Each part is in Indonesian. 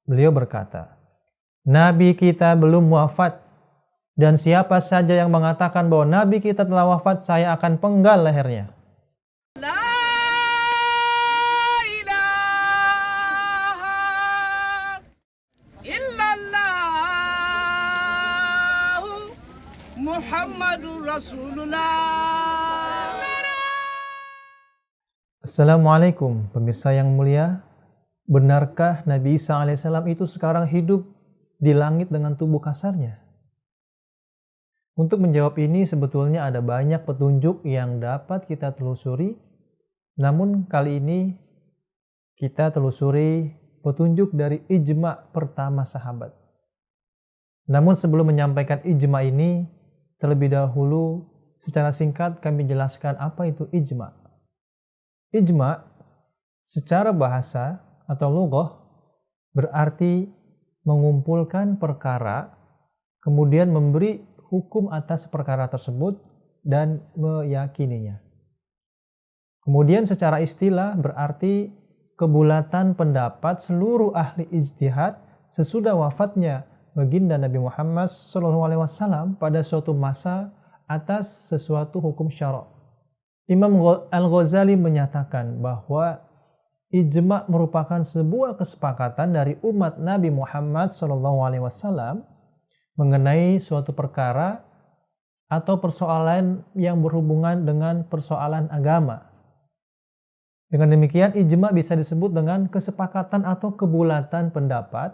Beliau berkata, Nabi kita belum wafat, dan siapa saja yang mengatakan bahwa Nabi kita telah wafat, saya akan penggal lehernya. La ilaha illallah Muhammadur Rasulullah. Assalamualaikum pemirsa yang mulia. Benarkah Nabi Isa alaihissalam itu sekarang hidup di langit dengan tubuh kasarnya? Untuk menjawab ini sebetulnya ada banyak petunjuk yang dapat kita telusuri. Namun kali ini kita telusuri petunjuk dari ijma pertama sahabat. Namun sebelum menyampaikan ijma ini, terlebih dahulu secara singkat kami jelaskan apa itu ijma. Ijma secara bahasa atau lughah berarti mengumpulkan perkara, kemudian memberi hukum atas perkara tersebut dan meyakininya. Kemudian secara istilah berarti kebulatan pendapat seluruh ahli ijtihad sesudah wafatnya baginda Nabi Muhammad SAW pada suatu masa atas sesuatu hukum syara'. Imam Al-Ghazali menyatakan bahwa ijma' merupakan sebuah kesepakatan dari umat Nabi Muhammad SAW mengenai suatu perkara atau persoalan yang berhubungan dengan persoalan agama. Dengan demikian, ijma' bisa disebut dengan kesepakatan atau kebulatan pendapat,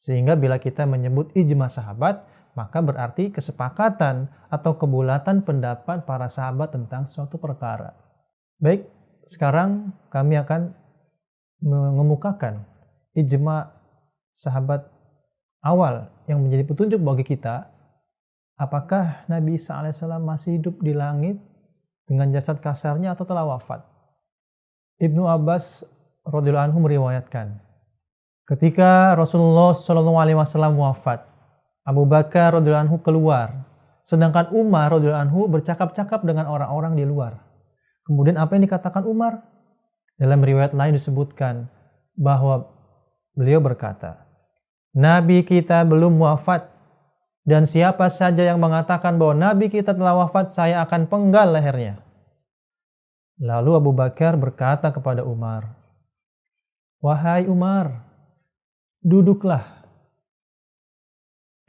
sehingga bila kita menyebut ijma' sahabat, maka berarti kesepakatan atau kebulatan pendapat para sahabat tentang suatu perkara. Baik, sekarang kami akan mengemukakan ijma' sahabat awal yang menjadi petunjuk bagi kita, apakah Nabi Isa alaihissalam masih hidup di langit dengan jasad kasarnya atau telah wafat. Ibnu Abbas radhiyallahu anhu meriwayatkan, ketika Rasulullah SAW wafat, Abu Bakar radhiyallahu anhu keluar, sedangkan Umar radhiyallahu anhu bercakap-cakap dengan orang-orang di luar. Kemudian apa yang dikatakan Umar? Dalam riwayat lain disebutkan bahwa beliau berkata, Nabi kita belum wafat, dan siapa saja yang mengatakan bahwa Nabi kita telah wafat, saya akan penggal lehernya. Lalu Abu Bakar berkata kepada Umar, wahai Umar, duduklah.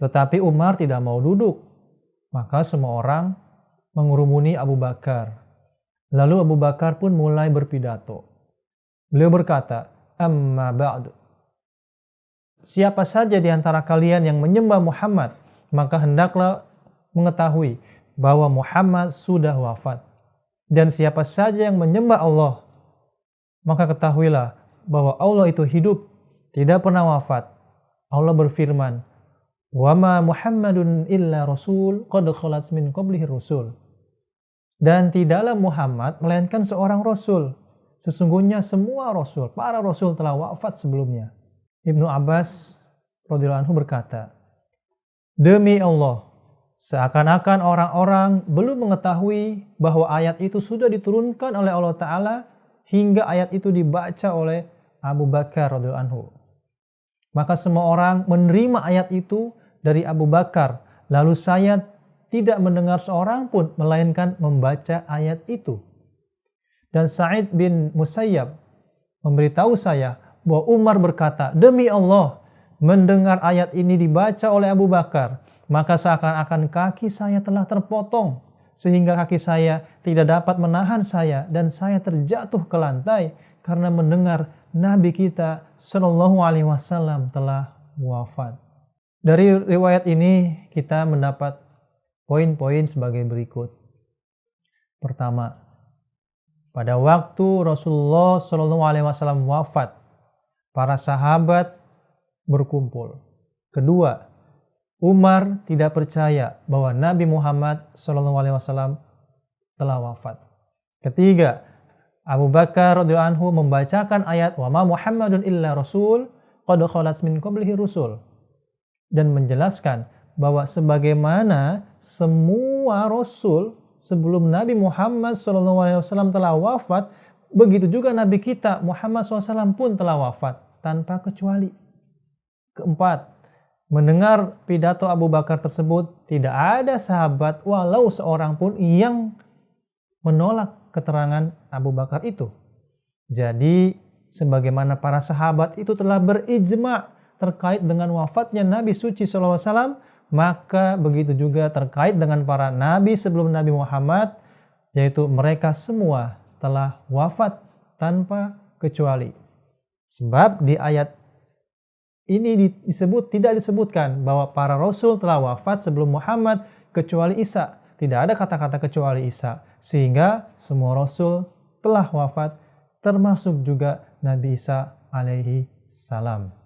Tetapi Umar tidak mau duduk, maka semua orang mengurumuni Abu Bakar. Lalu Abu Bakar pun mulai berpidato. Beliau berkata, amma ba'du. Siapa saja di antara kalian yang menyembah Muhammad, maka hendaklah mengetahui bahwa Muhammad sudah wafat. Dan siapa saja yang menyembah Allah, maka ketahuilah bahwa Allah itu hidup, tidak pernah wafat. Allah berfirman, wa ma Muhammadun illa rasul qad khalat min qablihi rusul. Dan tidaklah Muhammad melainkan seorang rasul. Sesungguhnya semua rasul, para rasul telah wafat sebelumnya. Ibnu Abbas radhiyallahu anhu berkata, demi Allah, seakan-akan orang-orang belum mengetahui bahwa ayat itu sudah diturunkan oleh Allah Ta'ala hingga ayat itu dibaca oleh Abu Bakar radhiyallahu anhu. Maka semua orang menerima ayat itu dari Abu Bakar, lalu saya tidak mendengar seorang pun melainkan membaca ayat itu. Dan Sa'id bin Musayyab memberitahu saya bahwa Umar berkata, demi Allah, mendengar ayat ini dibaca oleh Abu Bakar, maka seakan-akan kaki saya telah terpotong, sehingga kaki saya tidak dapat menahan saya, dan saya terjatuh ke lantai karena mendengar Nabi kita Shallallahu Alaihi Wasallam telah wafat. Dari riwayat ini kita mendapat poin-poin sebagai berikut. Pertama, pada waktu Rasulullah Shallallahu Alaihi Wasallam wafat, para sahabat berkumpul. Kedua, Umar tidak percaya bahwa Nabi Muhammad SAW telah wafat. Ketiga, Abu Bakar radhiyallahu anhu membacakan ayat wa ma Muhammadun illa rasul qad khalat min qablihi rusul dan menjelaskan bahwa sebagaimana semua rasul sebelum Nabi Muhammad SAW telah wafat, begitu juga Nabi kita Muhammad SAW pun telah wafat tanpa kecuali. Keempat, mendengar pidato Abu Bakar tersebut, tidak ada sahabat walau seorang pun yang menolak keterangan Abu Bakar itu. Jadi, sebagaimana para sahabat itu telah berijma terkait dengan wafatnya Nabi suci SAW, maka begitu juga terkait dengan para nabi sebelum Nabi Muhammad, yaitu mereka semua telah wafat tanpa kecuali. Sebab di ayat ini tidak disebutkan bahwa para rasul telah wafat sebelum Muhammad kecuali Isa. Tidak ada kata-kata kecuali Isa. Sehingga semua rasul telah wafat, termasuk juga Nabi Isa alaihi salam.